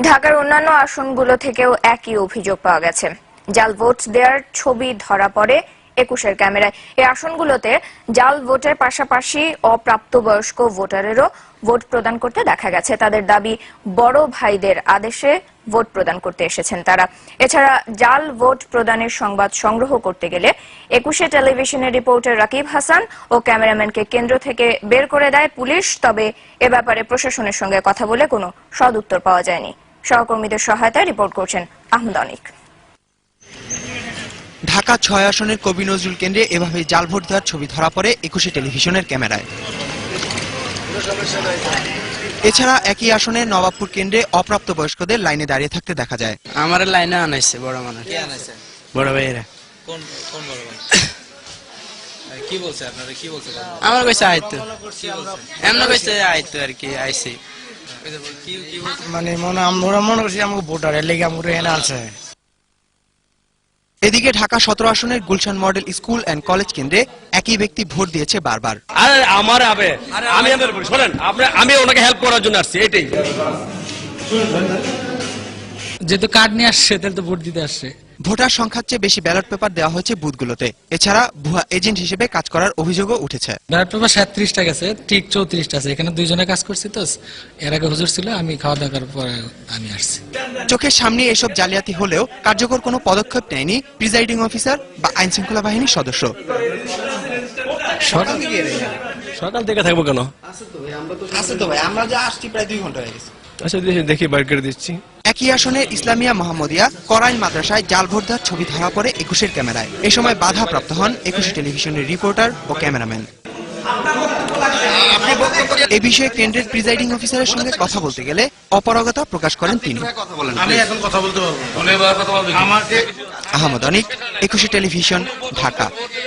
ঢাকার অন্যান্য আসনগুলো থেকেও একই অভিযোগ পাওয়া গেছে। জাল ভোট দেওয়ার ছবি ধরা পড়ে ২১-এর ক্যামেরায়। এই আসনগুলোতে জাল ভোটের পাশাপাশি অপ্রাপ্তবয়স্ক ভোটারেরও ভোট প্রদান করতে দেখা গেছে। তাদের দাবি, বড় ভাইদের আদেশে ভোট প্রদান করতে এসেছেন তারা। এছাড়া জাল ভোট প্রদানের সংবাদ সংগ্রহ করতে গেলে ২১-এ টেলিভিশনের রিপোর্টার রাকিব হাসান ও ক্যামেরাম্যানকে কেন্দ্র থেকে বের করে দেয় পুলিশ। তবে এ ব্যাপারে প্রশাসনের সঙ্গে কথা বলে কোনো সদুত্তর পাওয়া যায়নি। সহকর্মীদের সহায়তায় রিপোর্ট করছেন আহমদ অনিক। ঢাকা ৬ আসনের কবি নজরুল কেন্দ্রে এভাবে জাল ভোট দেওয়ার ছবি ধরা পড়ে ২১-এ টেলিভিশনের ক্যামেরায়। এছাড়া একই আসনে নবাবপুর কেন্দ্রে অপ্রাপ্তবয়স্কদের লাইনে দাঁড়িয়ে থাকতে দেখা যায়। আমার লাইনে আনাইছে বড় মানুষ। কে আনাইছে? বড় ভাইরা। কোন বড় ভাই? কি বলছে আপনারা? কি বলছে? আমার কইছে আইতো। এমন কইছে আইতো আর কি আইছে। মানে আমরা মনে করছি আমাকে ভোটার এর লেগে আমরা এনে আছে। এদিকে ঢাকা ১৭ আসনের Gulshan model school and college কেন্দ্রে একই ব্যক্তি ভোট দিয়েছে বারবার। আরে আমার আমি শোনেন, আমি ওনাকে হেল্প করার জন্য আসছি, এটাই। যেহেতু কার্ড নিয়ে আসছে তাহলে তো ভোট দিতে আসছে। ভোটার সংখ্যার চেয়ে বেশি ব্যালট পেপার দেওয়া হয়েছে বুথগুলোতে। এছাড়া ভুয়া এজেন্ট হিসেবে কাজ করার অভিযোগও উঠেছে। ব্যালট পেপার 37টা গেছে, ঠিক 34টা আছে। এখানে দুইজনে কাজ করছি তো, এর আগে হুজুর ছিল, আমি খাওয়া দাওয়া করার পরে আমি আসছি। চোখের সামনে এসব জালিয়াতি হলেও কার্যকর কোনো পদক্ষেপ নেয়নি প্রিজাইডিং অফিসার বা আইন শৃঙ্খলা বাহিনীর সদস্য। সকাল থেকে থাকবো কেন? আছে তো ভাই, আমরা যা আসছি প্রায় 2 ঘন্টা হয়ে গেছে। আচ্ছা দেখি বার করে দিচ্ছি। একই আসনের ইসলামিয়া মোহাম্মদিয়া করাইল মাদ্রাসায় জাল ভোট দেওয়ার ছবি ধরা পড়ে ২১-এর ক্যামেরায়। এ সময় বাধাপ্রাপ্ত হন ২১ টেলিভিশনের রিপোর্টার ও ক্যামেরাম্যান। এ বিষয়ে কেন্দ্রের প্রিজাইডিং অফিসারের সঙ্গে কথা বলতে গেলে অপারগতা প্রকাশ করেন তিনি। আমি এখন কথা বলতে পারবো। আহমদ অনিক, ২১ টেলিভিশন, ঢাকা।